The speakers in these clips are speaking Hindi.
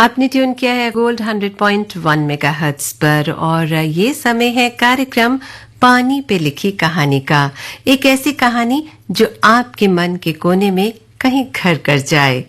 आपने ट्यून किया है गोल्ड 100.1 मेगाहर्ट्ज पर और ये समय है कार्यक्रम पानी पे लिखी कहानी का। एक ऐसी कहानी जो आपके मन के कोने में कहीं घर कर जाए।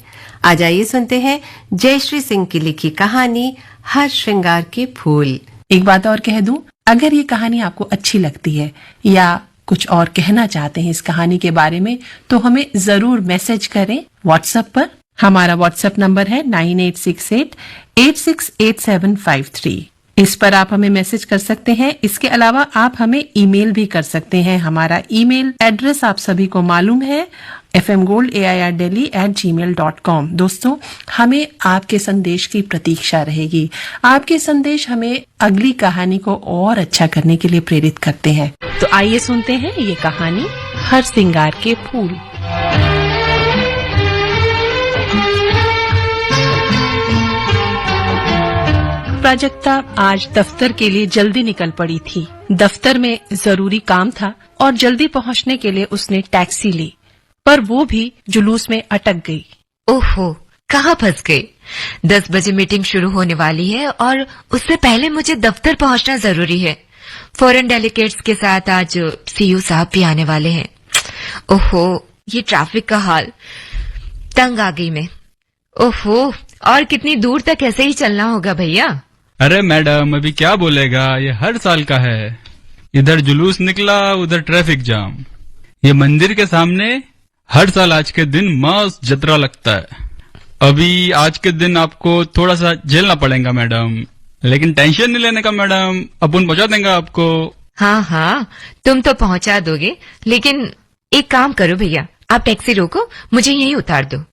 आज आइए सुनते हैं जयश्री सिंह की लिखी कहानी हर श्रृंगार के फूल। एक बात और कह दूं, अगर ये कहानी आपको अच्छी लगती है या कुछ और कहना चाहते हैं इस कहानी के बारे में तो हमें जरूर मैसेज करें व्हाट्सएप पर। हमारा व्हाट्सएप नंबर है 9868868753। इस पर आप हमें मैसेज कर सकते हैं। इसके अलावा आप हमें ईमेल भी कर सकते हैं। हमारा ईमेल एड्रेस आप सभी को मालूम है, fmgold@gmail.com। दोस्तों, हमें आपके संदेश की प्रतीक्षा रहेगी। आपके संदेश हमें अगली कहानी को और अच्छा करने के लिए प्रेरित करते हैं। तो आइए सुनते हैं ये कहानी हर श्रृंगार के फूल। प्राजक्ता आज दफ्तर के लिए जल्दी निकल पड़ी थी। दफ्तर में जरूरी काम था और जल्दी पहुंचने के लिए उसने टैक्सी ली, पर वो भी जुलूस में अटक गई। ओहो, कहाँ फंस गई? 10 बजे मीटिंग शुरू होने वाली है और उससे पहले मुझे दफ्तर पहुंचना जरूरी है। फॉरेन डेलीगेट्स के साथ आज सीईओ साहब भी आने वाले हैं। ओहो, ये ट्रैफिक का हाल, तंग आ गई मैं। ओहो, और कितनी दूर तक ऐसे ही चलना होगा भैया? अरे मैडम, अभी क्या बोलेगा, ये हर साल का है। इधर जुलूस निकला, उधर ट्रैफिक जाम। ये मंदिर के सामने हर साल आज के दिन मस्त जतरा लगता है। अभी आज के दिन आपको थोड़ा सा झेलना पड़ेगा मैडम, लेकिन टेंशन नहीं लेने का मैडम, अपन पहुंचा देंगे आपको। हाँ हाँ, तुम तो पहुंचा दोगे, लेकिन एक काम करो भैया, आप टैक्सी रोको, मुझे यहीं उतार दो।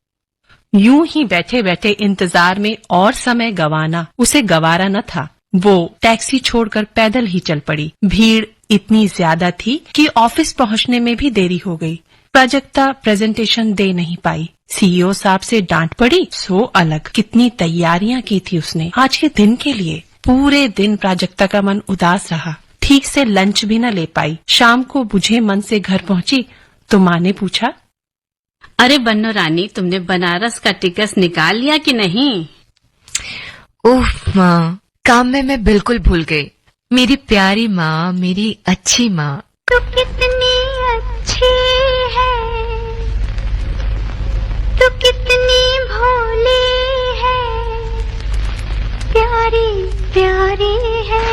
यूं ही बैठे बैठे इंतजार में और समय गवाना उसे गवारा न था। वो टैक्सी छोड़कर पैदल ही चल पड़ी। भीड़ इतनी ज्यादा थी कि ऑफिस पहुंचने में भी देरी हो गई। प्राजक्ता प्रेजेंटेशन दे नहीं पाई। सीईओ साहब से डांट पड़ी सो अलग। कितनी तैयारियां की थी उसने आज के दिन के लिए। पूरे दिन प्राजक्ता का मन उदास रहा। ठीक से लंच भी न ले पाई। शाम को बुझे मन से घर पहुंची तो माँ ने पूछा, अरे बन्नो रानी, तुमने बनारस का टिकट निकाल लिया कि नहीं? ओह माँ, काम में मैं बिल्कुल भूल गई। मेरी प्यारी माँ, मेरी अच्छी माँ। तू कितनी अच्छी है, तू कितनी भोली है, प्यारी प्यारी है।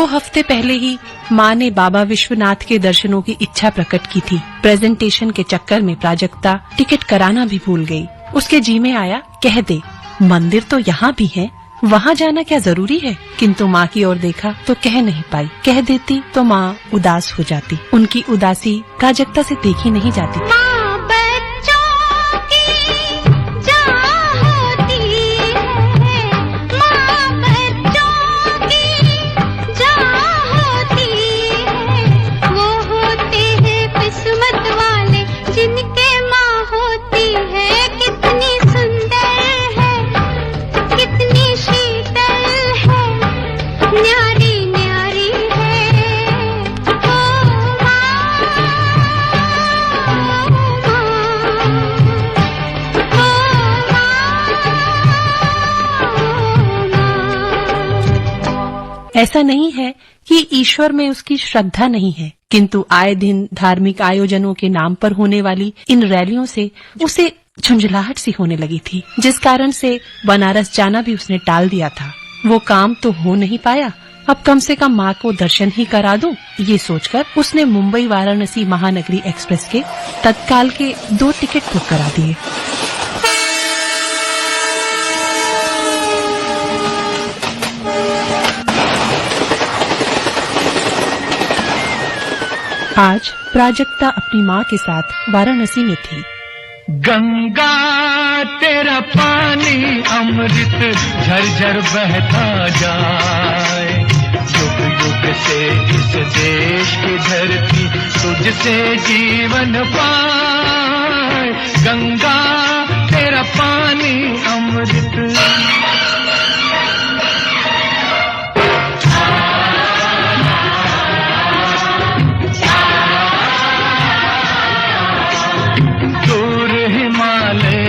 हफ्ते पहले ही माँ ने बाबा विश्वनाथ के दर्शनों की इच्छा प्रकट की थी। प्रेजेंटेशन के चक्कर में प्राजक्ता टिकट कराना भी भूल गई। उसके जी में आया, कह दे मंदिर तो यहाँ भी है, वहाँ जाना क्या जरूरी है। किंतु माँ की ओर देखा तो कह नहीं पाई। कह देती तो माँ उदास हो जाती। उनकी उदासी प्राजक्ता से देखी नहीं जाती। माँ बच्चों की जान होती है, माँ बच्चों की जान होती है। वो होते हैं किस्मत वाले जिनके माँ होती है। कितनी सुंदर है, कितनी शीतल है, न्यारी न्यारी है। ओ ऐसा नहीं है कि ईश्वर में उसकी श्रद्धा नहीं है, किंतु आए दिन धार्मिक आयोजनों के नाम पर होने वाली इन रैलियों से उसे झुंझलाहट सी होने लगी थी, जिस कारण से बनारस जाना भी उसने टाल दिया था। वो काम तो हो नहीं पाया, अब कम से कम माँ को दर्शन ही करा दूं, ये सोचकर उसने मुंबई वाराणसी महानगरी एक्सप्रेस के तत्काल के 2 टिकट बुक करा दिए। आज प्राजक्ता अपनी माँ के साथ वाराणसी में थी। गंगा तेरा पानी अमृत झरझर बहता जाए, युग युग से इस देश की धरती तुझसे जीवन पाए। गंगा तेरा पानी अमृत।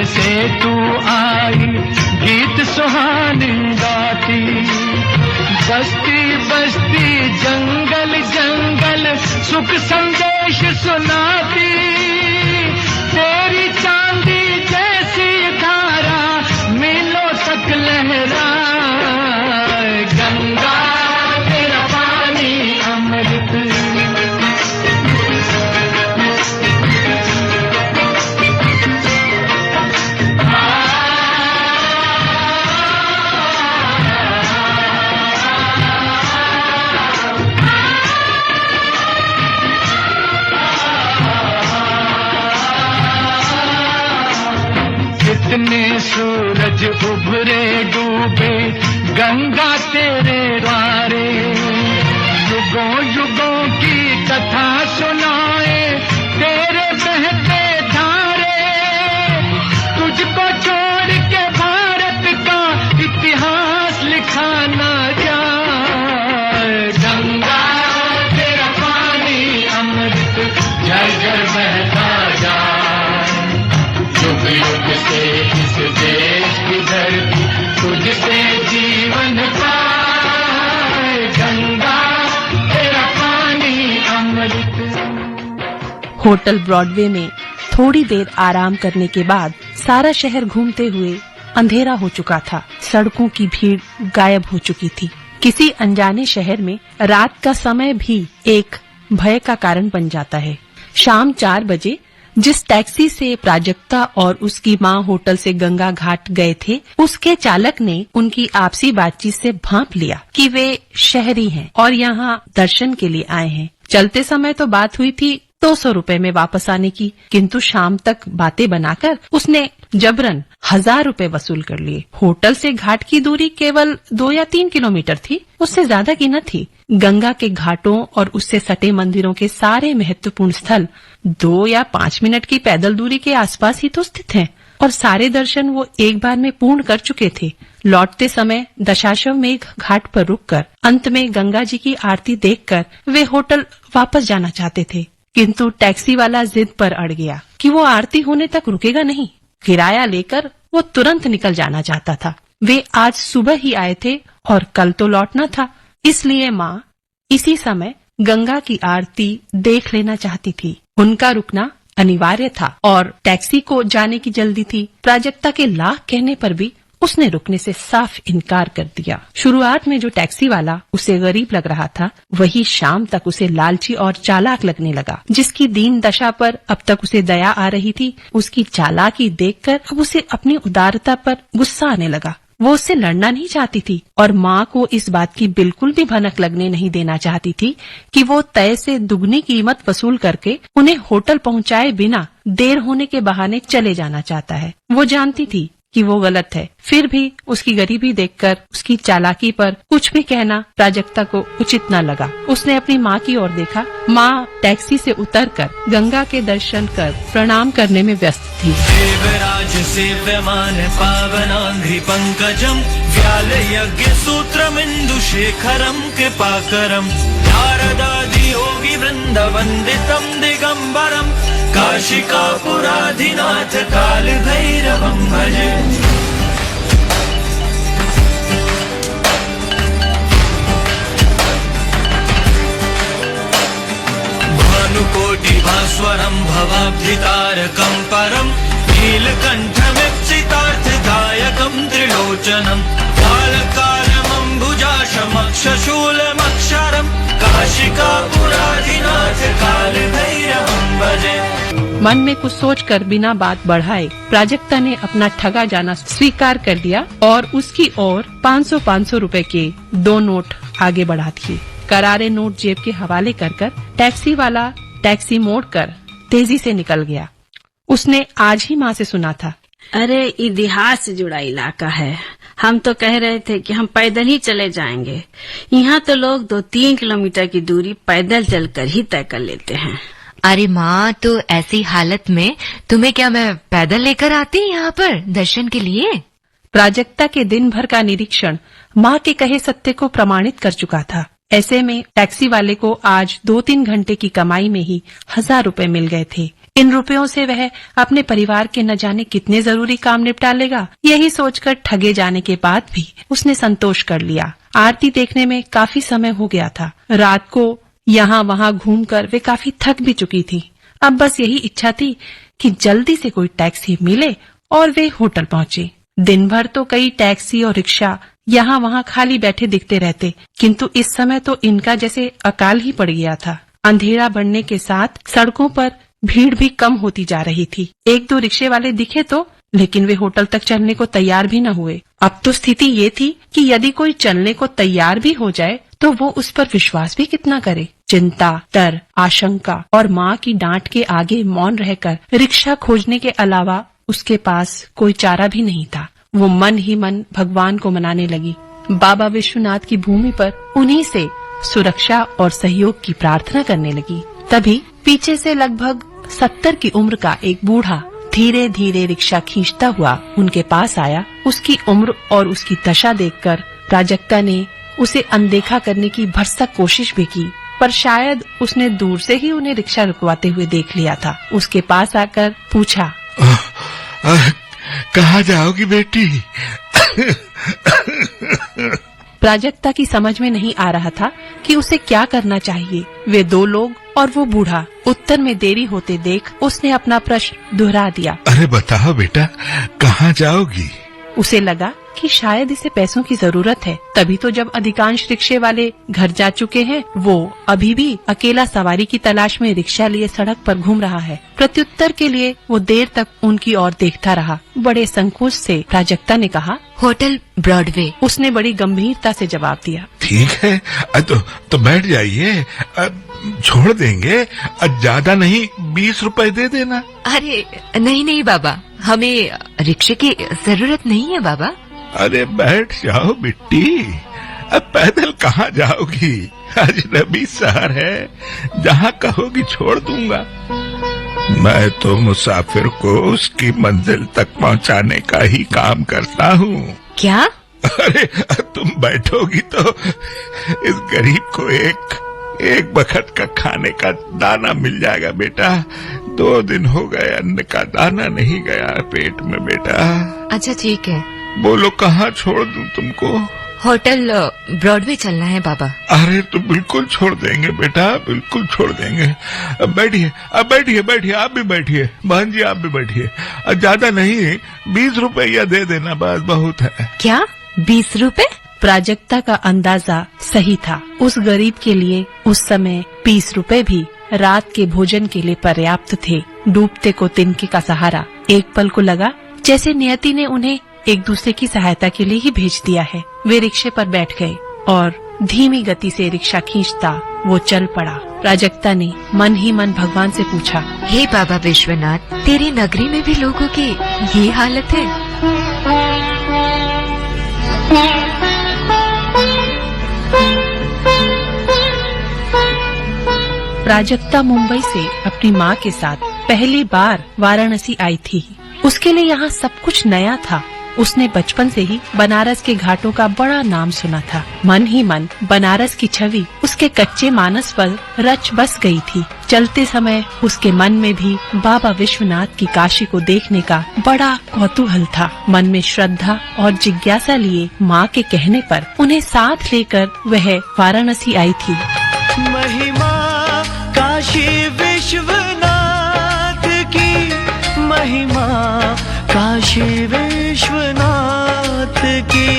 से तू आई गीत सुहानी गाती, बस्ती बस्ती जंगल जंगल सुख संदेश सुनाती। तेरी चांदी जैसी धारा मीलों तक लहराए। गंगा तेरा पानी अमृत। कितने सूरज उभरे डूबे गंगा तेरे द्वारे, युगों युगों की कथा सुनाए तेरे बहते धारे। तुझको छोड़ के भारत का इतिहास लिखा ना जाए। गंगा तेरा पानी अमृत झरझर बहता जाए, युग युग से इस देश की धरती तुझसे जीवन पाए। गंगा तेरा पानी अमृत। होटल ब्रॉडवे में थोड़ी देर आराम करने के बाद सारा शहर घूमते हुए अंधेरा हो चुका था। सड़कों की भीड़ गायब हो चुकी थी। किसी अनजाने शहर में रात का समय भी एक भय का कारण बन जाता है। शाम 4 बजे जिस टैक्सी से प्राजक्ता और उसकी माँ होटल से गंगा घाट गए थे, उसके चालक ने उनकी आपसी बातचीत से भांप लिया कि वे शहरी हैं और यहाँ दर्शन के लिए आए हैं। चलते समय तो बात हुई थी 200 रुपए में वापस आने की, किंतु शाम तक बातें बनाकर उसने जबरन 1000 रुपए वसूल कर लिए। होटल से घाट की दूरी केवल 2 या 3 किलोमीटर थी, उससे ज्यादा की न थी। गंगा के घाटों और उससे सटे मंदिरों के सारे महत्वपूर्ण स्थल 2 या 5 मिनट की पैदल दूरी के आसपास ही तो स्थित हैं, और सारे दर्शन वो एक बार में पूर्ण कर चुके थे। लौटते समय दशाश्वमेध घाट पर रुककर अंत में गंगा जी की आरती देखकर वे होटल वापस जाना चाहते थे, किंतु टैक्सी वाला जिद पर अड़ गया कि वो आरती होने तक रुकेगा नहीं। किराया लेकर वो तुरंत निकल जाना चाहता था। वे आज सुबह ही आए थे और कल तो लौटना था, इसलिए माँ इसी समय गंगा की आरती देख लेना चाहती थी। उनका रुकना अनिवार्य था और टैक्सी को जाने की जल्दी थी। प्राजक्ता के लाख कहने पर भी उसने रुकने से साफ इनकार कर दिया। शुरुआत में जो टैक्सी वाला उसे गरीब लग रहा था, वही शाम तक उसे लालची और चालाक लगने लगा। जिसकी दीन दशा पर अब तक उसे दया आ रही थी, उसकी चालाकी देखकर अब उसे अपनी उदारता पर गुस्सा आने लगा। वो उससे लड़ना नहीं चाहती थी और माँ को इस बात की बिल्कुल भी भनक लगने नहीं देना चाहती थी कि वो तय से दुगनी कीमत वसूल करके उन्हें होटल पहुँचाए बिना देर होने के बहाने चले जाना चाहता है। वो जानती थी कि वो गलत है, फिर भी उसकी गरीबी देखकर उसकी चालाकी पर कुछ भी कहना प्राजक्ता को उचित न लगा। उसने अपनी माँ की ओर देखा। माँ टैक्सी से उतरकर गंगा के दर्शन कर प्रणाम करने में व्यस्त थी। देवराज सेव्यमान पावनांघ्रि पंकजम व्याल यज्ञ सूत्रमिंदु शेखरम कृपाकरम नारदादि योगी वृंद वंदितम दिगंबरम काशिकापुराधिनाथ काल भैरवं भजे। भानुकोटि भास्वरं भवाब्धितारकं परं नीलकण्ठमिप्सितार्थदायकं त्रिलोचनं कालकालमम्बुजाशमक्षशूलमक्षरं काशिकापुराधिनाथ काल भैरवं भजे। मन में कुछ सोचकर बिना बात बढ़ाए प्राजक्ता ने अपना ठगा जाना स्वीकार कर लिया और उसकी ओर 500 रुपए के 2 नोट आगे बढ़ा दिए। करारे नोट जेब के हवाले कर टैक्सी वाला टैक्सी मोड़कर तेजी से निकल गया। उसने आज ही माँ से सुना था। अरे इतिहास से जुड़ा इलाका है, हम तो कह रहे थे कि हम पैदल ही चले जाएंगे। यहाँ तो लोग 2-3 किलोमीटर की दूरी पैदल चलकर ही तय कर लेते हैं। अरे माँ, तो ऐसी हालत में तुम्हें क्या मैं पैदल लेकर आती यहाँ पर दर्शन के लिए? प्राजक्ता के दिन भर का निरीक्षण माँ के कहे सत्य को प्रमाणित कर चुका था। ऐसे में टैक्सी वाले को आज 2-3 घंटे की कमाई में ही 1000 रुपए मिल गए थे। इन रुपयों से वह अपने परिवार के न जाने कितने जरूरी काम निपटा लेगा। यही सोचकर ठगे जाने के बाद भी उसने संतोष कर लिया। आरती देखने में काफी समय हो गया था। रात को यहाँ वहाँ घूमकर वे काफी थक भी चुकी थी। अब बस यही इच्छा थी कि जल्दी से कोई टैक्सी मिले और वे होटल पहुँचे। दिन भर तो कई टैक्सी और रिक्शा यहाँ वहाँ खाली बैठे दिखते रहते, किंतु इस समय तो इनका जैसे अकाल ही पड़ गया था। अंधेरा बढ़ने के साथ सड़कों पर भीड़ भी कम होती जा रही थी। 1-2 रिक्शे वाले दिखे तो, लेकिन वे होटल तक चलने को तैयार भी न हुए। अब तो स्थिति ये थी कि यदि कोई चलने को तैयार भी हो जाए तो वो उस पर विश्वास भी कितना करे। चिंता, डर, आशंका और माँ की डांट के आगे मौन रहकर रिक्शा खोजने के अलावा उसके पास कोई चारा भी नहीं था। वो मन ही मन भगवान को मनाने लगी। बाबा विश्वनाथ की भूमि पर उन्हीं से सुरक्षा और सहयोग की प्रार्थना करने लगी। तभी पीछे से लगभग 70 की उम्र का एक बूढ़ा धीरे धीरे रिक्शा खींचता हुआ उनके पास आया। उसकी उम्र और उसकी दशा देखकर प्राजक्ता ने उसे अनदेखा करने की भरसक कोशिश भी की, पर शायद उसने दूर से ही उन्हें रिक्शा रुकवाते हुए देख लिया था। उसके पास आकर पूछा, कहाँ जाओगी बेटी? प्राजक्ता की समझ में नहीं आ रहा था कि उसे क्या करना चाहिए। वे 2 लोग और वो बूढ़ा। उत्तर में देरी होते देख उसने अपना प्रश्न दोहरा दिया। अरे बताओ बेटा, कहाँ जाओगी? उसे लगा कि शायद इसे पैसों की जरूरत है, तभी तो जब अधिकांश रिक्शे वाले घर जा चुके हैं, वो अभी भी अकेला सवारी की तलाश में रिक्शा लिए सड़क पर घूम रहा है। प्रत्युत्तर के लिए वो देर तक उनकी ओर देखता रहा। बड़े संकोच से प्राजक्ता ने कहा, होटल ब्रॉडवे। उसने बड़ी गंभीरता से जवाब दिया। ठीक है, तो बैठ जाइए, छोड़ देंगे। ज्यादा नहीं, 20 रुपए दे देना। अरे नहीं बाबा, हमें रिक्शे की जरूरत नहीं है बाबा। अरे बैठ जाओ बिट्टी, अब पैदल कहाँ जाओगी? अजनबी शहर है, जहाँ कहोगी छोड़ दूंगा। मैं तो मुसाफिर को उसकी मंजिल तक पहुँचाने का ही काम करता हूँ। क्या? अरे तुम बैठोगी तो इस गरीब को एक बखत का खाने का दाना मिल जाएगा बेटा। 2 दिन हो गए अन्न का दाना नहीं गया पेट में बेटा। अच्छा ठीक है। बोलो कहाँ छोड़ दूं तुमको? होटल ब्रॉडवे चलना है बाबा। अरे तो बिल्कुल छोड़ देंगे बेटा, बिल्कुल छोड़ देंगे। अब बैठिए, अब बैठिए बैठिए, आप भी बैठिए, बहन जी आप भी बैठिए। ज्यादा नहीं, 20 रुपया दे देना, बस बहुत है। क्या 20 रुपए? प्राजक्ता का अंदाजा सही था। उस गरीब के लिए उस समय 20 रुपए भी रात के भोजन के लिए पर्याप्त थे। डूबते को तिनके का सहारा। एक पल को लगा जैसे नियति ने उन्हें एक दूसरे की सहायता के लिए ही भेज दिया है। वे रिक्शे पर बैठ गए और धीमी गति से रिक्शा खींचता वो चल पड़ा। प्राजक्ता ने मन ही मन भगवान से पूछा, हे बाबा विश्वनाथ, तेरी नगरी में भी लोगों की ये हालत है? प्राजक्ता मुंबई से अपनी माँ के साथ पहली बार वाराणसी आई थी। उसके लिए यहाँ सब कुछ नया था। उसने बचपन से ही बनारस के घाटों का बड़ा नाम सुना था। मन ही मन बनारस की छवि उसके कच्चे मानस पर रच बस गई थी। चलते समय उसके मन में भी बाबा विश्वनाथ की काशी को देखने का बड़ा कौतूहल था। मन में श्रद्धा और जिज्ञासा लिए माँ के कहने पर उन्हें साथ लेकर वह वाराणसी आई थी। महिमा काशी विश्वनाथ की, महिमा काशी विश्वनाथ की।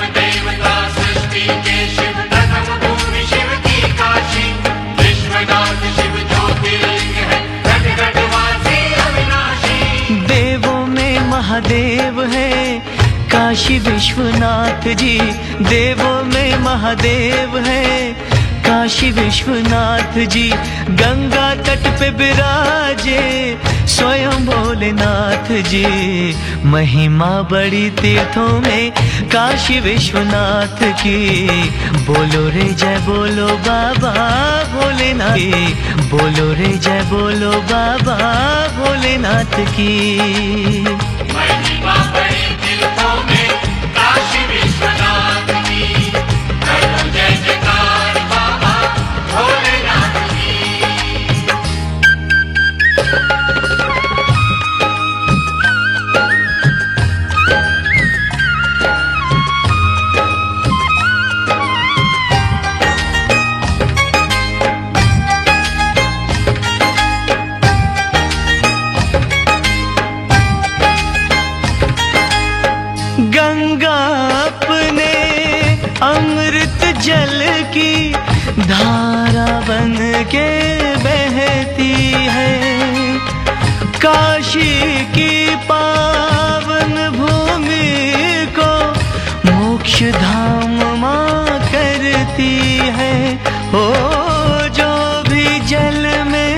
देवता सृष्टि के शिव, प्रथम भूमि शिव की काशी। विश्वनाथ शिव ज्योतिर्लिंग है, घट घट वासी अविनाशी। देवों में महादेव है काशी विश्वनाथ जी। देवों में महादेव है काशी विश्वनाथ जी। गंगा तट पे विराजे स्वयं भोलेनाथ जी। महिमा बड़ी तीर्थों में काशी विश्वनाथ की। बोलो रे जय बोलो बाबा भोलेनाथ की। बोलो रे जय बोलो बाबा भोलेनाथ की। महिमा बड़ी तीर्थों में काशी विश्वनाथ की। करो जय जयकार बाबा भोलेनाथ की। गंगा अपने अमृत जल की धारा बन के बहती है। काशी की पावन भूमि को मोक्ष धाम मां करती है। ओ जो भी जल में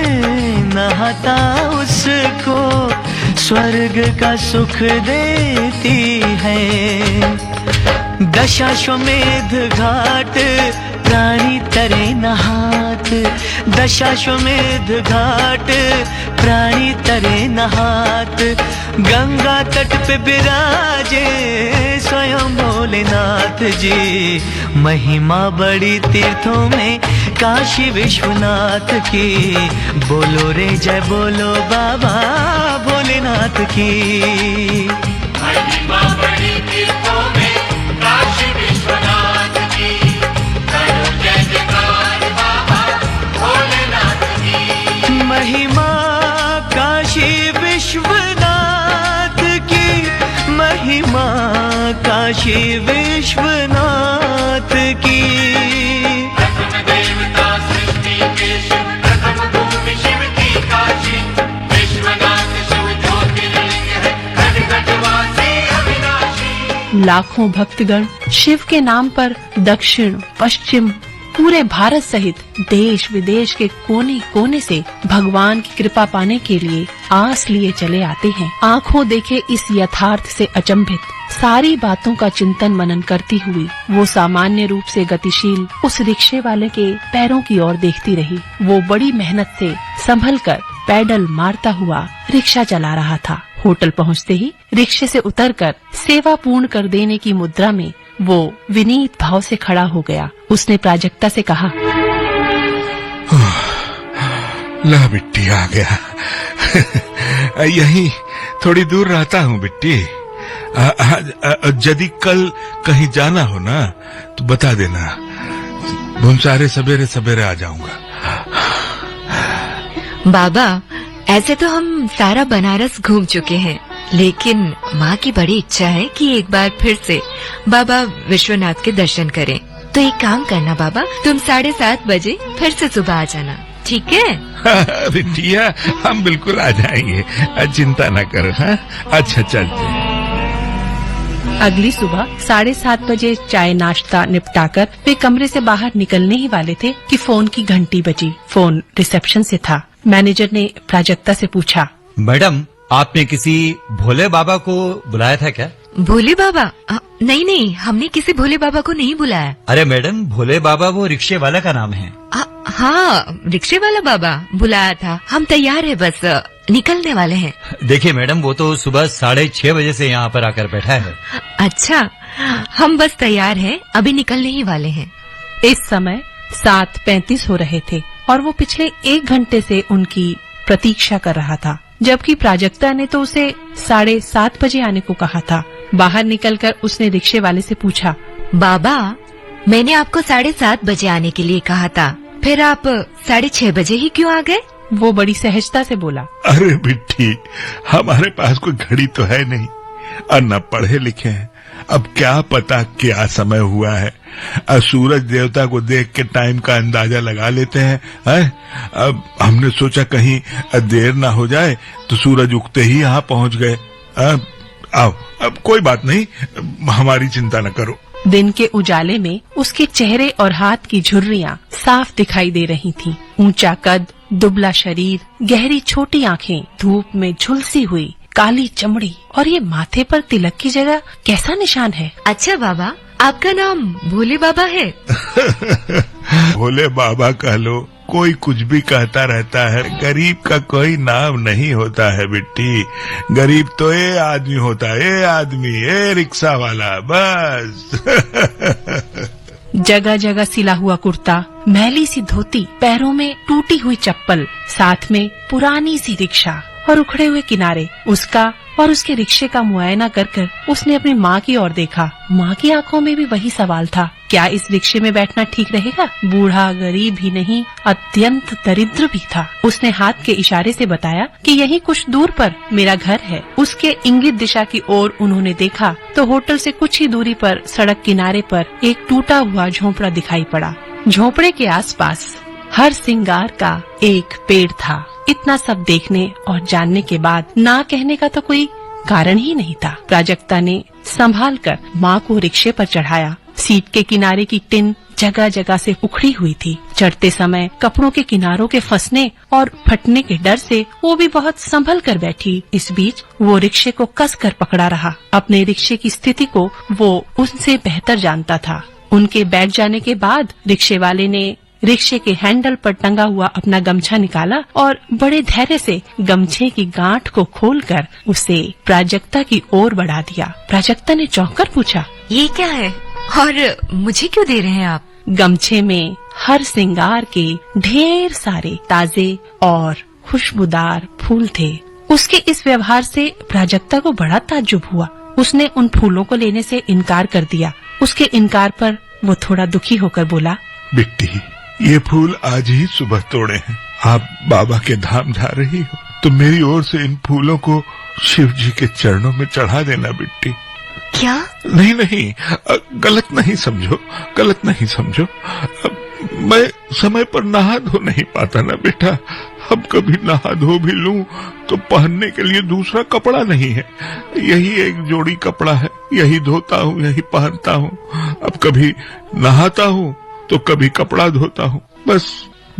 नहाता उसको स्वर्ग का सुख देती है। दशाश्वमेध घाट प्राणी तरे नहात। दशाश्वमेध घाट प्राणी तरे नहात। गंगा तट पे विराजे स्वयं भोलेनाथ जी। महिमा बड़ी तीर्थों में काशी विश्वनाथ की। बोलो रे जय बोलो बाबा भोलेनाथ की। महिमा बड़ी तीर्थों में काशी विश्वनाथ की। करो जय जयकार बाबा भोलेनाथ की। महिमा काशी विश्वनाथ की। महिमा काशी विश्वनाथ की। प्रथम देवता सृष्टि के शिव, प्रथम भूमि शिव की काशी। विश्वनाथ शिव ज्योतिर्लिंग है, घट घट वासी अविनाशी। लाखों भक्तगण शिव के नाम पर दक्षिण पश्चिम पूरे भारत सहित देश विदेश के कोने कोने से भगवान की कृपा पाने के लिए आस लिए चले आते हैं। आंखों देखे इस यथार्थ से अचंभित सारी बातों का चिंतन मनन करती हुई वो सामान्य रूप से गतिशील उस रिक्शे वाले के पैरों की ओर देखती रही। वो बड़ी मेहनत से संभल कर पैडल मारता हुआ रिक्शा चला रहा था। होटल पहुंचते ही रिक्शे से उतरकर सेवा पूर्ण कर देने की मुद्रा में वो विनीत भाव से खड़ा हो गया। उसने प्राजक्ता से कहा, ला बिट्टी आ गया। यहीं थोड़ी दूर रहता हूँ बिट्टी। यदि कल कहीं जाना हो ना तो बता देना, भुनसारे सवेरे सवेरे आ जाऊंगा। बाबा, ऐसे तो हम सारा बनारस घूम चुके हैं, लेकिन माँ की बड़ी इच्छा है कि एक बार फिर से बाबा विश्वनाथ के दर्शन करें। तो एक काम करना बाबा, तुम 7:30 बजे फिर से सुबह आ जाना, ठीक है? बिटिया, हम बिल्कुल आ जाएंगे, चिंता न करो। हाँ, अच्छा चलते हैं। अगली सुबह 7:30 बजे चाय नाश्ता निपटाकर वे कमरे से बाहर निकलने ही वाले थे कि फोन की घंटी बजी। फोन रिसेप्शन से था। मैनेजर ने प्राजक्ता से पूछा, मैडम, आपने किसी भोले बाबा को बुलाया था क्या? भोले बाबा? नहीं, हमने किसी भोले बाबा को नहीं बुलाया। अरे मैडम, भोले बाबा वो रिक्शे वाला का नाम है। हाँ, रिक्शे वाला बाबा बुलाया था। हम तैयार है, बस निकलने वाले हैं। देखिए मैडम, वो तो सुबह 6:30 बजे से यहाँ पर आकर बैठा है। अच्छा, हम बस तैयार हैं, अभी निकलने ही वाले हैं। इस समय 7:35 हो रहे थे और वो पिछले 1 घंटे से उनकी प्रतीक्षा कर रहा था, जबकि प्राजक्ता ने तो उसे 7:30 बजे आने को कहा था। बाहर निकलकर उसने रिक्शे वाले से पूछा, बाबा, मैंने आपको 7:30 बजे आने के लिए कहा था, फिर आप 6:30 बजे ही क्यों आ गए? वो बड़ी सहजता से बोला, अरे बिट्टी, हमारे पास कोई घड़ी तो है नहीं और न पढ़े लिखे हैं। अब क्या पता क्या समय हुआ है। सूरज देवता को देख के टाइम का अंदाजा लगा लेते हैं, अब हमने सोचा कहीं देर ना हो जाए तो सूरज उगते ही यहाँ पहुँच गए। आओ, अब कोई बात नहीं, हमारी चिंता न करो। दिन के उजाले में उसके चेहरे और हाथ की झुर्रियां साफ दिखाई दे रही थीं। ऊंचा कद, दुबला शरीर, गहरी छोटी आंखें, धूप में झुलसी हुई काली चमड़ी, और ये माथे पर तिलक की जगह कैसा निशान है? अच्छा बाबा, आपका नाम भोले बाबा है? भोले बाबा कह लो, कोई कुछ भी कहता रहता है। गरीब का कोई नाम नहीं होता है बिट्टी। गरीब तो ये आदमी होता है, ये आदमी, ये रिक्शा वाला, बस। जगह जगह सिला हुआ कुर्ता, मैली सी धोती, पैरों में टूटी हुई चप्पल, साथ में पुरानी सी रिक्शा और उखड़े हुए किनारे। उसका और उसके रिक्शे का मुआयना कर कर उसने अपनी माँ की ओर देखा। माँ की आंखों में भी वही सवाल था, क्या इस रिक्शे में बैठना ठीक रहेगा? बूढ़ा गरीब ही नहीं, अत्यंत दरिद्र भी था। उसने हाथ के इशारे से बताया कि यही कुछ दूर पर मेरा घर है। उसके इंगित दिशा की ओर उन्होंने देखा तो होटल से कुछ ही दूरी पर सड़क किनारे पर एक टूटा हुआ झोंपड़ा दिखाई पड़ा। झोंपड़े के आसपास हर सिंगार का एक पेड़ था। इतना सब देखने और जानने के बाद ना कहने का तो कोई कारण ही नहीं था। प्राजक्ता ने संभाल कर माँ को रिक्शे पर चढ़ाया। सीट के किनारे की टिन जगह जगह से उखड़ी हुई थी। चढ़ते समय कपड़ों के किनारों के फंसने और फटने के डर से वो भी बहुत संभल कर बैठी। इस बीच वो रिक्शे को कस कर पकड़ा रहा। अपने रिक्शे की स्थिति को वो उनसे बेहतर जानता था। उनके बैठ जाने के बाद रिक्शे वाले ने रिक्शे के हैंडल पर टंगा हुआ अपना गमछा निकाला और बड़े धैर्य से गमछे की गांठ को खोलकर उसे प्राजक्ता की ओर बढ़ा दिया। प्राजक्ता ने चौंक कर पूछा, ये क्या है और मुझे क्यों दे रहे हैं आप? गमछे में हर सिंगार के ढेर सारे ताजे और खुशबूदार फूल थे। उसके इस व्यवहार से प्राजक्ता को बड़ा ताज्जुब हुआ। उसने उन फूलों को लेने से इनकार कर दिया। उसके इनकार पर वो थोड़ा दुखी होकर बोला, बिट्टी, ये फूल आज ही सुबह तोड़े हैं। आप बाबा के धाम जा रही हो तो मेरी ओर से इन फूलों को शिव जी के चरणों में चढ़ा देना बिट्टी। क्या? नहीं, गलत नहीं समझो, गलत नहीं समझो। मैं समय पर नहा धो नहीं पाता ना बेटा। अब कभी नहा धो भी लूं तो पहनने के लिए दूसरा कपड़ा नहीं है। यही एक जोड़ी कपड़ा है, यही धोता हूँ, यही पहनता हूँ। अब कभी नहाता हूँ तो कभी कपड़ा धोता हूँ। बस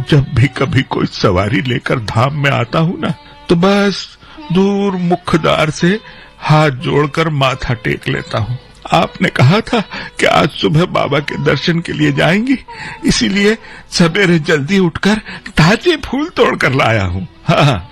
जब भी कभी कोई सवारी लेकर धाम में आता हूँ ना, तो बस दूर मुखद्वार से हाथ जोड़कर माथा टेक लेता हूँ। आपने कहा था कि आज सुबह बाबा के दर्शन के लिए जाएंगी, इसीलिए सवेरे जल्दी उठकर ताजे फूल तोड़कर लाया हूँ। हाँ,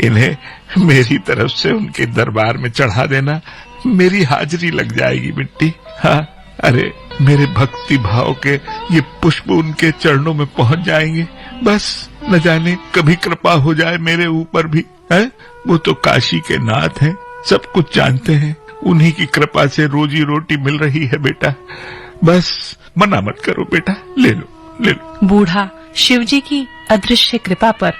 इन्हें मेरी तरफ से उनके दरबार में चढ़ा देना, मेरी हाजिरी लग जाएगी बिट्टी। हाँ, अरे मेरे भक्ति भाव के ये पुष्प उनके चरणों में पहुंच जाएंगे। बस न जाने कभी कृपा हो जाए मेरे ऊपर भी है। वो तो काशी के नाथ हैं, सब कुछ जानते हैं। उन्हीं की कृपा से रोजी रोटी मिल रही है बेटा। बस मना मत करो बेटा, ले लो। बूढ़ा शिवजी की अदृश्य कृपा पर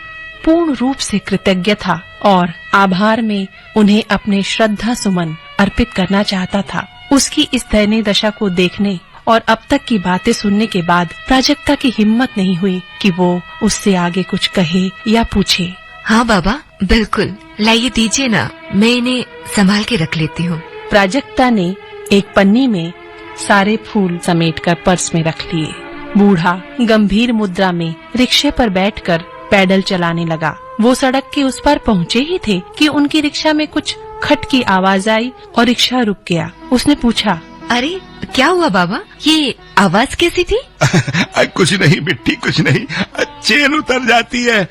पूर्ण रूप से कृतज्ञ था और आभार में उन्हें अपने श्रद्धा सुमन अर्पित करना चाहता था। उसकी इस दयनीय दशा को देखने और अब तक की बातें सुनने के बाद प्राजक्ता की हिम्मत नहीं हुई कि वो उससे आगे कुछ कहे या पूछे। हाँ बाबा, बिल्कुल, लाइए दीजिए ना, मैं इन्हें संभाल के रख लेती हूँ। प्राजक्ता ने एक पन्नी में सारे फूल समेटकर पर्स में रख लिए। बूढ़ा गंभीर मुद्रा में रिक्शे पर बैठकर पैडल चलाने लगा। वो सड़क के उस पार पहुँचे ही थे कि उनकी रिक्शा में कुछ खट की आवाज आई और रिक्शा रुक गया। उसने पूछा, अरे क्या हुआ बाबा, ये आवाज कैसी थी? कुछ नहीं बिट्टी, कुछ नहीं, चेन उतर जाती है।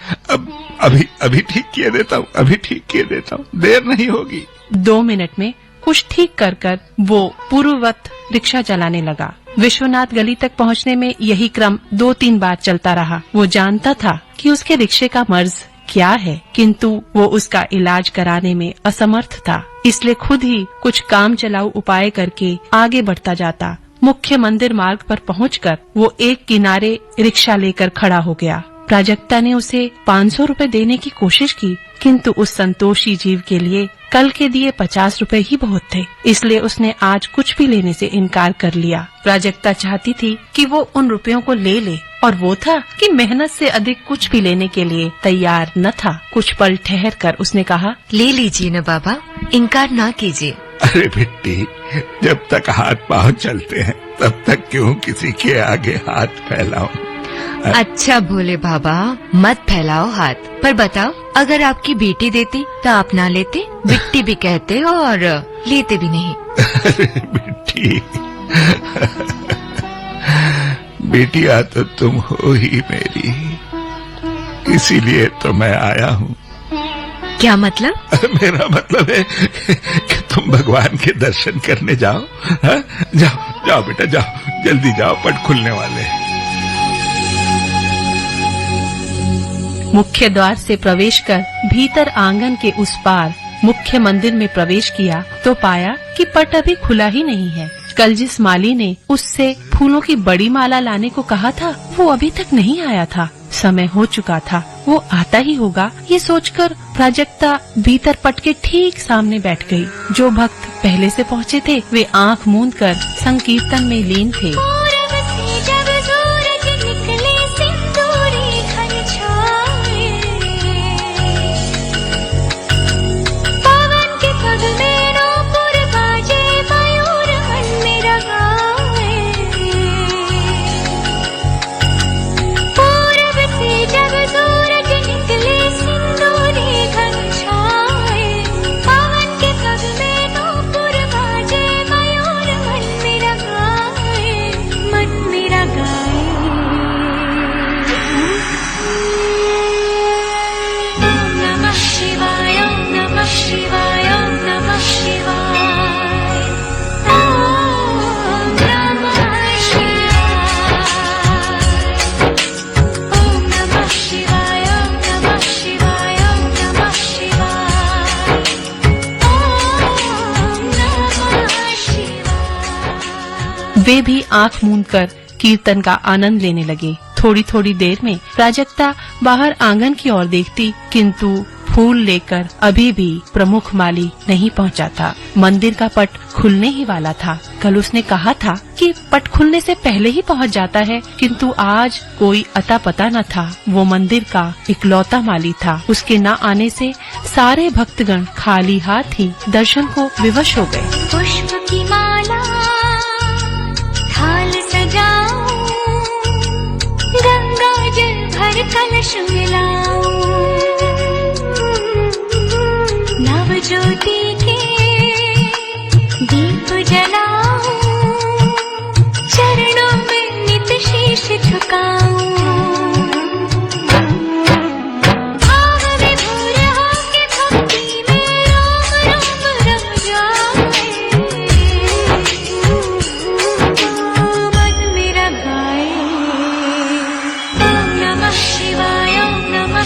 अभी ठीक किए देता हूँ, देर नहीं होगी। 2 मिनट में कुछ ठीक कर वो पूर्ववत रिक्शा चलाने लगा। विश्वनाथ गली तक पहुंचने में यही क्रम 2-3 बार चलता रहा। वो जानता था कि उसके रिक्शे का मर्ज क्या है, किंतु वो उसका इलाज कराने में असमर्थ था, इसलिए खुद ही कुछ काम चलाऊ उपाय करके आगे बढ़ता जाता। मुख्य मंदिर मार्ग पर पहुंचकर वो एक किनारे रिक्शा लेकर खड़ा हो गया। प्राजक्ता ने उसे 500 रुपए देने की कोशिश की, किंतु उस संतोषी जीव के लिए कल के दिए 50 रुपए ही बहुत थे, इसलिए उसने आज कुछ भी लेने से इनकार कर लिया। प्राजक्ता चाहती थी कि वो उन रुपयों को ले ले, और वो था कि मेहनत से अधिक कुछ भी लेने के लिए तैयार न था। कुछ पल ठहर कर उसने कहा, ले लीजिए न बाबा, इनकार ना कीजिए। अरे बिट्टी, जब तक हाथ पाँव चलते हैं तब तक क्यों किसी के आगे हाथ फैलाऊं? अच्छा भोले बाबा, मत फैलाओ हाथ। पर बताओ, अगर आपकी बेटी देती तो आप ना लेते? बिट्टी भी कहते और लेते भी नहीं। अरे बिट्टी, बेटिया तो तुम हो ही मेरी, इसीलिए तो मैं आया हूँ। क्या मतलब? मेरा मतलब है कि तुम भगवान के दर्शन करने जाओ। हा? जाओ बेटा, जाओ, जल्दी जाओ, पट खुलने वाले हैं। मुख्य द्वार से प्रवेश कर भीतर आंगन के उस पार मुख्य मंदिर में प्रवेश किया तो पाया कि पट अभी खुला ही नहीं है। कल जिस माली ने उससे फूलों की बड़ी माला लाने को कहा था, वो अभी तक नहीं आया था। समय हो चुका था, वो आता ही होगा, ये सोचकर प्राजक्ता भीतर पट के ठीक सामने बैठ गई। जो भक्त पहले से पहुँचे थे वे आँख मूंद कर संकीर्तन में लीन थे। वे भी आंख मूंद कर कीर्तन का आनंद लेने लगे। थोड़ी थोड़ी देर में प्राजक्ता बाहर आंगन की ओर देखती, किंतु फूल लेकर अभी भी प्रमुख माली नहीं पहुंचा था। मंदिर का पट खुलने ही वाला था। कल उसने कहा था कि पट खुलने से पहले ही पहुंच जाता है, किंतु आज कोई अता पता न था। वो मंदिर का इकलौता माली था। उसके न आने से सारे भक्तगण खाली हाथ ही दर्शन को विवश हो गए। पुष्प की माला थाल सजाऊं, गंगा जल भर कलश मिलाऊं, नव ज्योति के दीप जलाऊं, चरणों में नित शीश झुकाऊं। भाव विभोर होके भक्ति में रोम रोम रम जाए, मन मेरा गाए। ओम नमः शिवाय, ओम नमः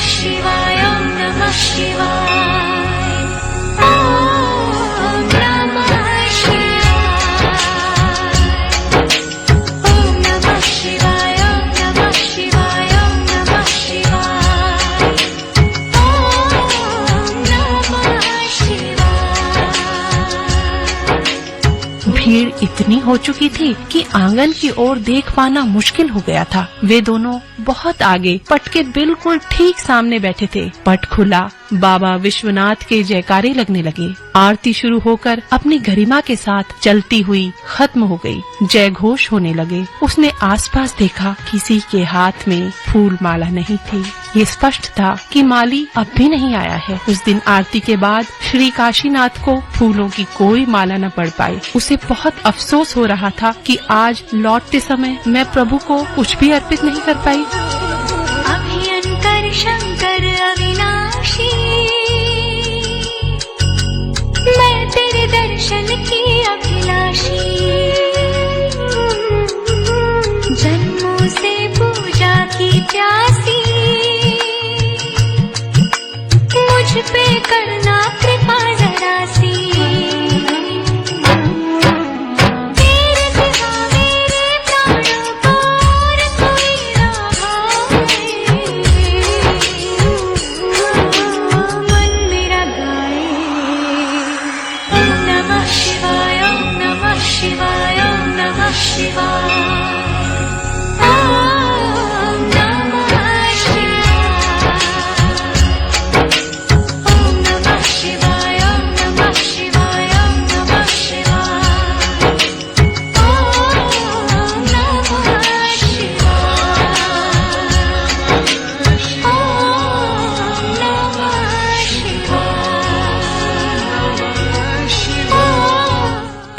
इतनी हो चुकी थी कि आंगन की ओर देख पाना मुश्किल हो गया था। वे दोनों बहुत आगे पट के बिल्कुल ठीक सामने बैठे थे। पट खुला, बाबा विश्वनाथ के जयकारे लगने लगे। आरती शुरू होकर अपनी गरिमा के साथ चलती हुई खत्म हो गई। जय घोष होने लगे। उसने आसपास देखा, किसी के हाथ में फूल माला नहीं थी। ये स्पष्ट था कि माली अब भी नहीं आया है। उस दिन आरती के बाद श्री काशीनाथ को फूलों की कोई माला न पड़ पाई। उसे बहुत अफसोस हो रहा था कि आज लौटते समय मैं प्रभु को कुछ भी अर्पित नहीं कर पाई। अभियंकर शंकर अविनाशी, मैं तेरे दर्शन की अभिलाषी, जन्मों से पूजा की प्यासी, मुझ पे करना कृपा जरा सी। तेरे सिवा मेरे प्राणों को और कोई ना भाए, मन मेरा गाए ओम नमः शिवाय, ओम नमः शिवाय, ओम नमः शिवाय, ओम नमः शिवाय, ओम नमः शिवाय, ओम नमः शिवाय, ओम नमः शिवाय, ओम नमः शिवाय।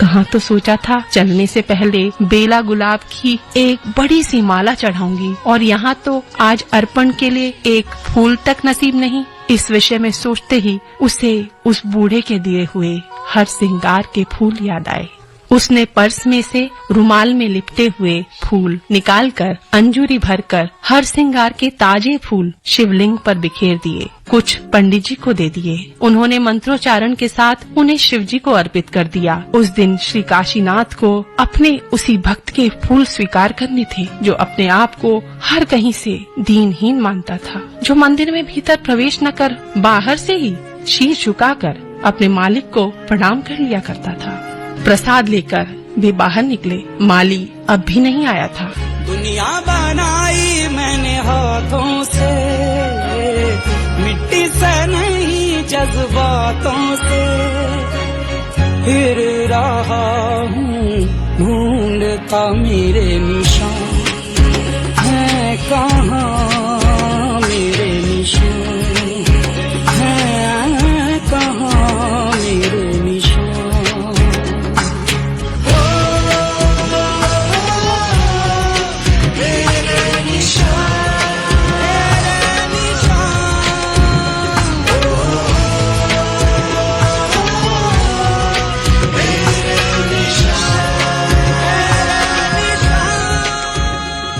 कहाँ तो सोचा था चलने से पहले बेला गुलाब की एक बड़ी सी माला चढ़ाऊंगी, और यहाँ तो आज अर्पण के लिए एक फूल तक नसीब नहीं। इस विषय में सोचते ही उसे उस बूढ़े के दिए हुए हर श्रृंगार के फूल याद आए। उसने पर्स में से रुमाल में लिपटे हुए फूल निकालकर अंजूरी भरकर हर श्रृंगार के ताजे फूल शिवलिंग पर बिखेर दिए। कुछ पंडित जी को दे दिए। उन्होंने मंत्रोच्चारण के साथ उन्हें शिव जी को अर्पित कर दिया। उस दिन श्री काशीनाथ को अपने उसी भक्त के फूल स्वीकार करने थे जो अपने आप को हर कहीं से दीनहीन मानता था, जो मंदिर में भीतर प्रवेश न कर बाहर से ही शीश झुकाकर अपने मालिक को प्रणाम कर लिया करता था। प्रसाद लेकर वे बाहर निकले। माली अब भी नहीं आया था। दुनिया बनाई मैंने हाथों से, मिट्टी से नहीं जज्बातों से, फिर रहा हूँ ढूंढता मेरे निशान है कहाँ, मेरे निशान है कहाँ, मेरे निशान।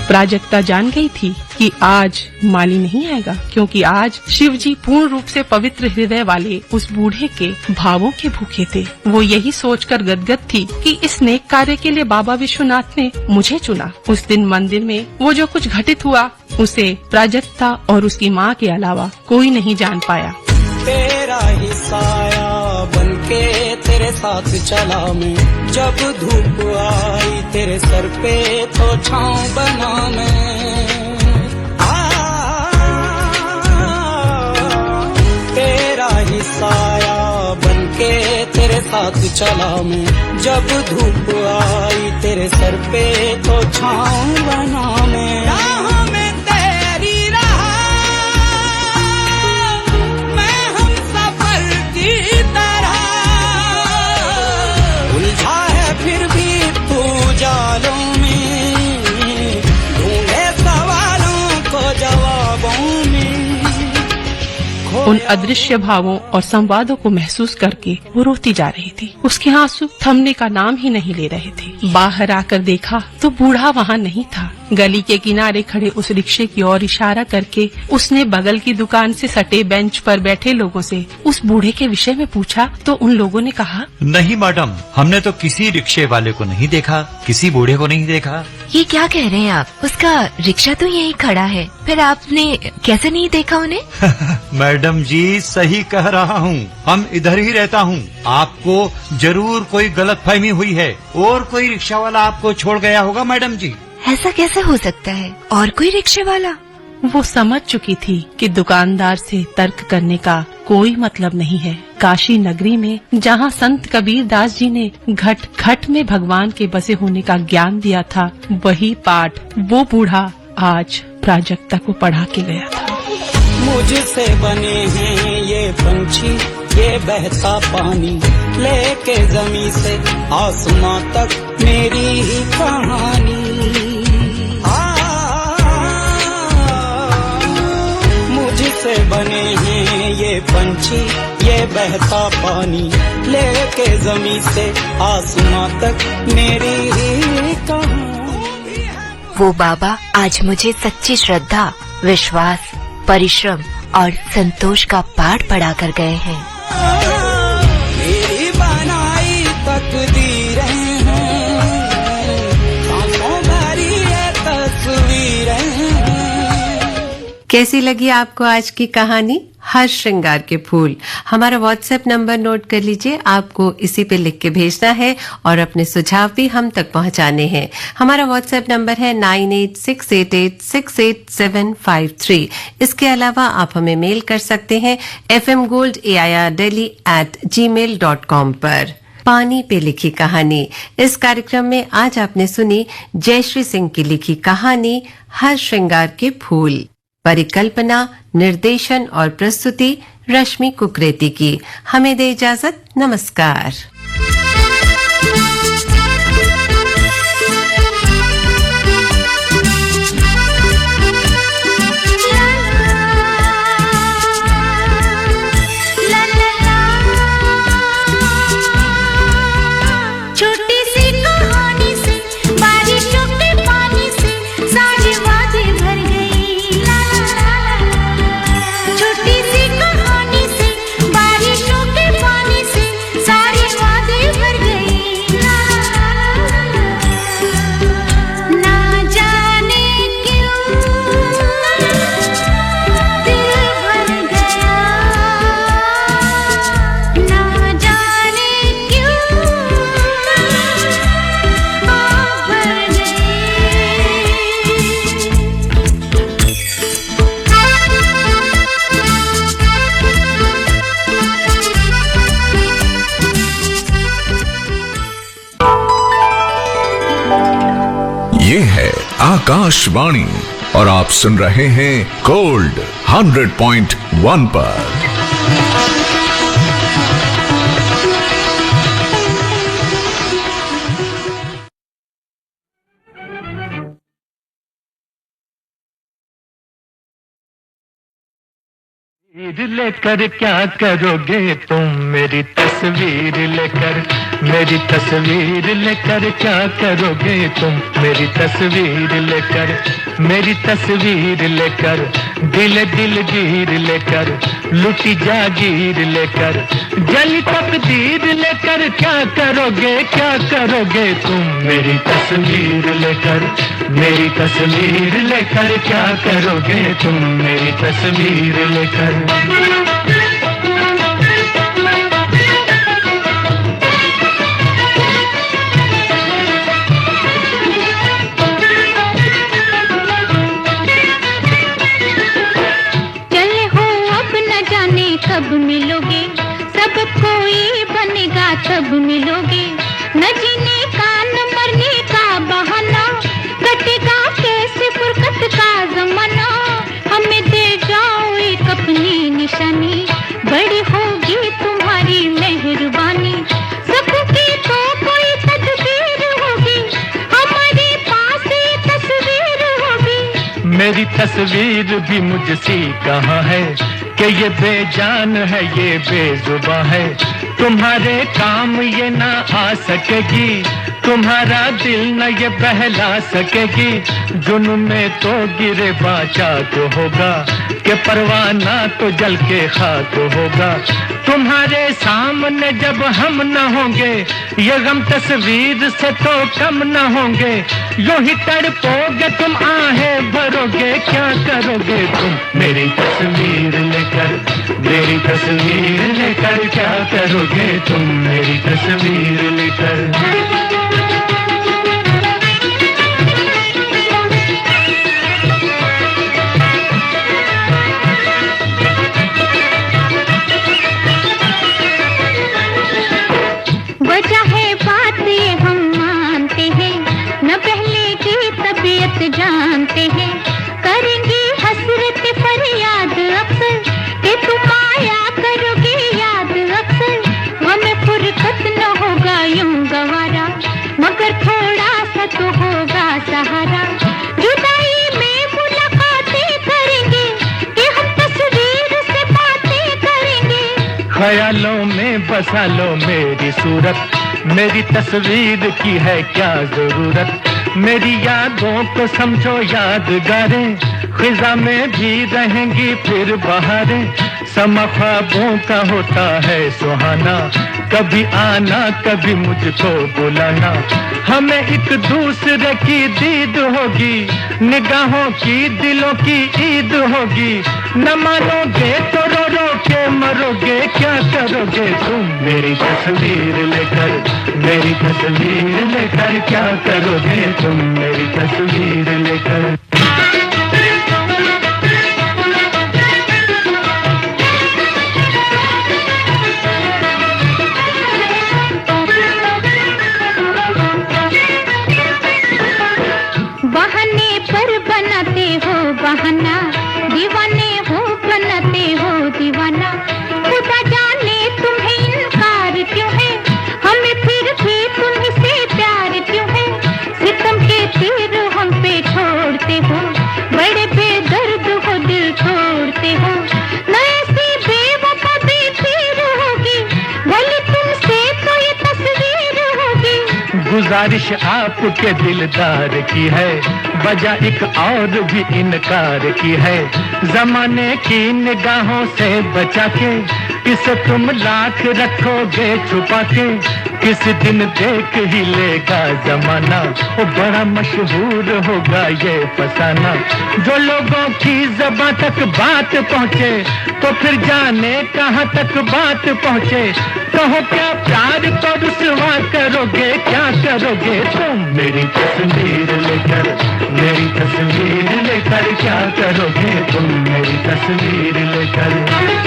प्राजक्ता जान गई थी कि आज माली नहीं आएगा, क्योंकि आज शिव जी पूर्ण रूप से पवित्र हृदय वाले उस बूढ़े के भावों के भूखे थे। वो यही सोचकर गदगद थी कि इस नेक कार्य के लिए बाबा विश्वनाथ ने मुझे चुना। उस दिन मंदिर में वो जो कुछ घटित हुआ उसे प्राजक्ता और उसकी माँ के अलावा कोई नहीं जान पाया। तेरा ही साया बनके तेरे साथ चला मैं, जब धूप आई तेरे सर पे तो छाँव बना मैं। तेरा ही साया बनके तेरे साथ चला मैं, जब धूप आई तेरे सर पे तो छाँव बना मैं। राह में तेरी रहा मैं हम सफर की तरह, उलझा है फिर भी तू जालों में, ढूंढे सवालों को जवाबों में। उन अदृश्य भावों और संवादों को महसूस करके वो रोती जा रही थी। उसके आंसू थमने का नाम ही नहीं ले रहे थे। बाहर आकर देखा तो बूढ़ा वहाँ नहीं था। गली के किनारे खड़े उस रिक्शे की ओर इशारा करके उसने बगल की दुकान से सटे बेंच पर बैठे लोगों से उस बूढ़े के विषय में पूछा तो उन लोगों ने कहा, नहीं मैडम, हमने तो किसी रिक्शे वाले को नहीं देखा, किसी बूढ़े को नहीं देखा। ये क्या कह रहे हैं आप? उसका रिक्शा तो यहीं खड़ा है, फिर आपने कैसे नहीं देखा उन्हें? मैडम जी सही कह रहा हूँ, हम इधर ही रहता हूँ। आपको जरूर कोई गलतफहमी हुई है और कोई रिक्शा वाला आपको छोड़ गया होगा मैडम जी। ऐसा कैसे हो सकता है? और कोई रिक्शे वाला? वो समझ चुकी थी कि दुकानदार से तर्क करने का कोई मतलब नहीं है। काशी नगरी में जहाँ संत कबीर दास जी ने घट घट में भगवान के बसे होने का ज्ञान दिया था, वही पाठ वो बूढ़ा आज प्राजक्ता को पढ़ा के गया था। मुझसे बने हैं ये पंछी, ये बहता पानी, लेके जमीन से आसमां तक मेरी ही कहानी। मुझसे बने हैं ये पंछी, ये बहता पानी, लेके जमीन से आसमां तक मेरी ही कहानी। वो बाबा आज मुझे सच्ची श्रद्धा, विश्वास, परिश्रम और संतोष का पाठ पढ़ा कर गए हैं। मेरी बनाई तकदीरें हैं, आंखों भरी ये तस्वीरें हैं। कैसी लगी आपको आज की कहानी हर श्रृंगार के फूल? हमारा व्हाट्सएप नंबर नोट कर लीजिए, आपको इसी पे लिख के भेजना है और अपने सुझाव भी हम तक पहुंचाने हैं। हमारा व्हाट्सएप नंबर है 9868868753। इसके अलावा आप हमें मेल कर सकते हैं fmgoldAIRdelhi@gmail.com पर। पानी पे लिखी कहानी, इस कार्यक्रम में आज आपने सुनी जयश्री सिंह की लिखी कहानी हर श्रृंगार के फूल। परिकल्पना, निर्देशन और प्रस्तुति रश्मि कुकरेती की। हमें दे इजाजत, नमस्कार। छोटी सी कहानी से, बारिशों के पानी से सारे वादे भर गई। छोटी सी कहानी से, बारिशों के पानी से सारे वादे भर गई। ना जाने क्यों दिल भर गया, ना जाने क्यों आँख भर गई। ये है आकाशवाणी और आप सुन रहे हैं गोल्ड 100.1 पर। तस्वीर लेकर क्या करोगे तुम, मेरी तस्वीर लेकर, मेरी तस्वीर लेकर क्या करोगे तुम, मेरी तस्वीर लेकर, मेरी तस्वीर लेकर, दिल दिल गिर लेकर, लुटी जागीर लेकर, जली तकदीर लेकर क्या करोगे तुम, मेरी तस्वीर लेकर, मेरी तस्वीर लेकर क्या करोगे तुम, मेरी तस्वीर लेकर। चले हो अब न जाने कब मिलोगे, सब कोई बनेगा तब मिलोगे। न जीने का न मरने का बहाना, कटेगा कैसे फुरकत का जमाना। हमें दे जाओ एक अपनी निशानी, बड़ी होगी तुम्हारी मेहरबानी। सबकी तो कोई तदबीर होगी, हमारे पास ये तस्वीर होगी। मेरी तस्वीर भी मुझसी कहाँ है कि ये बेजान है, ये बेजुबां है। तुम्हारे काम ये ना आ सकेगी, तुम्हारा दिल न ये बहला सकेगी। जुनून में तो गिरे बाचा तो होगा, कि परवाना तो जल के खाक होगा। तुम्हारे सामने जब हम न होंगे, ये गम तस्वीर से तो कम न होंगे। यूं ही तड़पोगे तुम, आहें भरोगे, क्या करोगे तुम मेरी तस्वीर लेकर, मेरी तस्वीर लेकर क्या करोगे तुम मेरी तस्वीर लेकर। जानते हैं करेंगे हसरत फरियाद अक्सर कि तुम आया करोगे याद अक्सर। हमें फुर्सत न होगा यूं गवारा, मगर थोड़ा सा तो होगा सहारा। जुदाई में मुलाकातें करेंगे कि हम तस्वीर से बातें करेंगे। ख्यालों में बसा लो मेरी सूरत, मेरी तस्वीर की है क्या जरूरत। मेरी यादों को समझो यादगारें, खिजा में भी रहेंगी फिर बहारें। समा ख्वाबों का होता है सुहाना, कभी आना कभी मुझको बुलाना। हमें एक दूसरे की दीद होगी, निगाहों की दिलों की ईद होगी। न मानोगे तो रो रो के मरोगे, क्या करोगे तुम मेरी तस्वीर लेकर, मेरी तस्वीर लेकर क्या करोगे तुम मेरी तस्वीर लेकर। बहाने पर बनाते हो बहाना, दीवाने हो बनाते हो दीवाना। खुदा जाने तुम्हें इनकार क्यों है, हमें फिर भी तुमसे प्यार क्यों है। सितम के तीर हम पे छोड़ते हो, बड़े बेदर्द हो दिल तोड़ते हो। न ऐसी बेवफा बेतीर होगी, भले तुमसे तो ये तस्वीर होगी। गुजारिश आपके दिलदार की है, वजह एक और भी इनकार की है। जमाने की निगाहों से बचा के इसे तुम लाख रखोगे छुपा के। किस दिन देख ही लेगा जमाना, वो बड़ा मशहूर होगा ये फसाना। जो लोगों की ज़बां तक बात पहुँचे, तो फिर जाने कहाँ तक बात पहुँचे। कहो क्या प्यार तो रुसवा करोगे, क्या करोगे तुम मेरी तस्वीर लेकर, मेरी तस्वीर लेकर क्या करोगे तुम मेरी तस्वीर लेकर।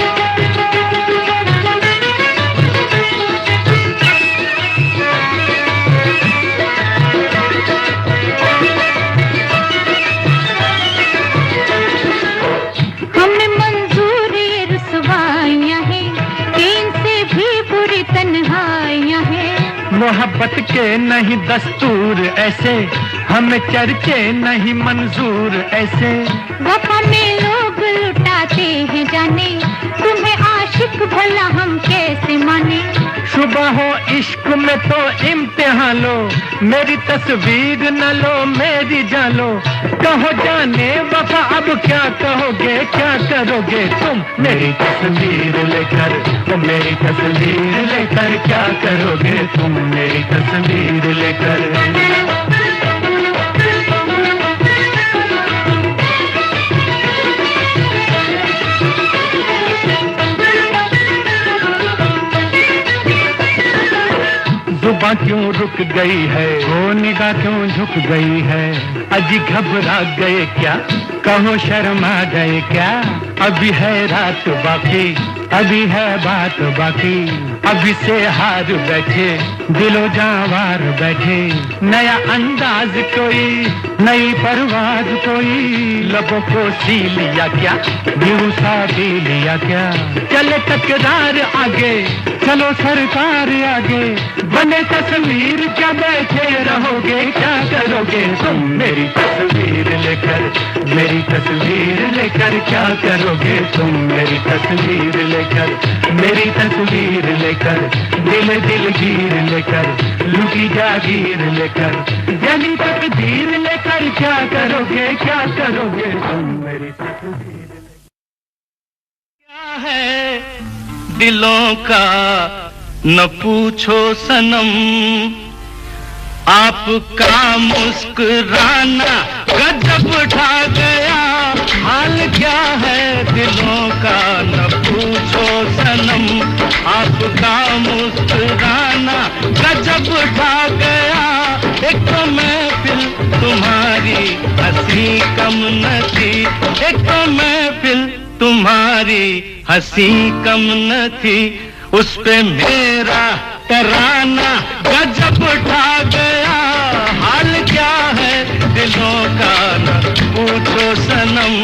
हमें मंजूर ये रुसवाइयाँ हैं कि इनसे भी बुरी तन्हाइयाँ हैं। मोहब्बत के नहीं दस्तूर ऐसे, हमें चर्चे नहीं मंजूर ऐसे। वफा में लोग लुटाते हैं जाने, तुम्हें आशिक भला हम कैसे माने। शुबह हो इश्क में तो इम्तिहान लो, मेरी तस्वीर न लो मेरी जान लो। कहो जाने वफा अब क्या कहोगे, क्या करोगे तुम मेरी तस्वीर लेकर, ओ मेरी तस्वीर लेकर क्या करोगे तुम मेरी तस्वीर लेकर। जुबां क्यों रुक गई है, वो निगाह क्यों झुक गई है। अजी घबरा गए क्या, कहो शर्मा गए क्या। अभी है रात बाकी, अभी है बात बाकी। अभी से हार बैठे, दिलो जावार बैठे। नया अंदाज कोई, नई परवाज कोई। लबों को सी लिया क्या, यूं सा पी लिया क्या। चले तकरार आगे, चलो सरकार आगे। बने तस्वीर क्या बैठे रहोगे, क्या करोगे तुम मेरी तस्वीर लेकर, मेरी तस्वीर लेकर क्या करोगे तुम मेरी तस्वीर लेकर, मेरी तस्वीर लेकर। दिल दिल गिर लेकर, लुटी जागीर लेकर। जली तकदीर लेकर क्या करोगे, क्या करोगे तुम मेरी तस्वीर। क्या है दिलों का न पूछो सनम, आपका मुस्कुराना गजब ढा गया, हाल क्या है दिलों का न पूछो सनम, आपका मुस्कुराना गजब ढा गया। एक तो महफिल तुम्हारी हंसी कम न थी, एक तो महफिल तुम्हारी हंसी कम न थी, उस पे मेरा तराना गजब ढा गया, हाल क्या है दिलों का न पूछो सनम।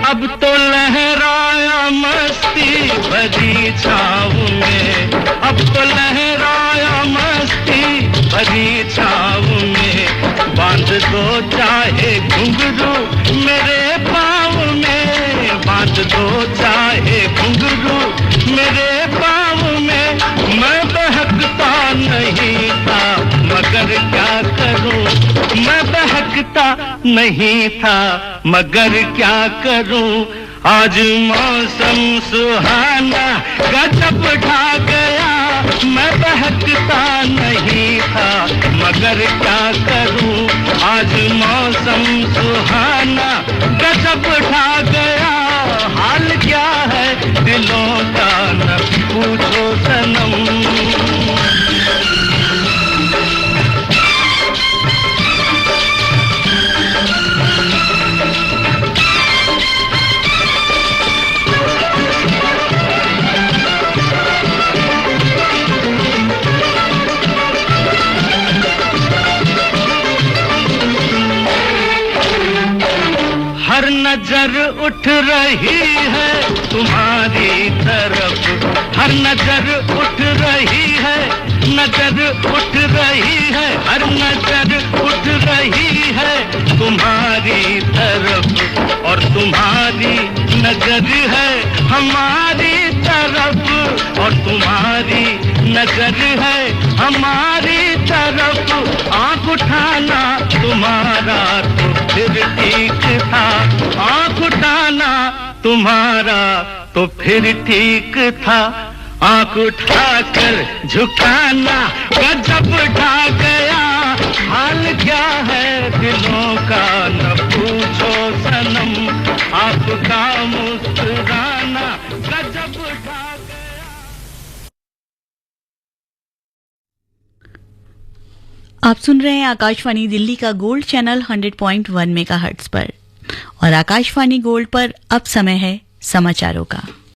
अब तो लहराया मस्ती भरी छाँव में, अब तो लहराया मस्ती भरी छाँव में, बांध दो चाहे घुंघरू मेरे पाँव में, बांध दो चाहे घुंघरू मेरे पाँव में। मैं बहकता नहीं था मगर क्या करूं, मैं बहकता नहीं था मगर क्या करूं, आज मौसम सुहाना गजब ढा गया, मैं बहकता नहीं था मगर क्या करूं, आज मौसम सुहाना गजब ढा गया, हाल क्या है दिलों का न पूछो सनम। हर नजर उठ रही है तुम्हारी तरफ, हर नजर उठ रही है, नजर उठ रही है, हर नजर उठ रही है तुम्हारी तरफ, और तुम्हारी नजर है हमारी तरफ, और तुम्हारी नजर है हमारी तरफ। आँख उठाना तुम्हारा तो फिर ठीक था, आँख उठाना तुम्हारा तो फिर ठीक था, आँख उठाकर झुकाना गजब ढा गया, हाल क्या है दिलों का न पूछो सनम, आपका मुस्कुराना गजब ढा गया। आप सुन रहे हैं आकाशवाणी दिल्ली का गोल्ड चैनल 100.1 मेगाहर्ट्ज पर, और आकाशवाणी गोल्ड पर अब समय है समाचारों का।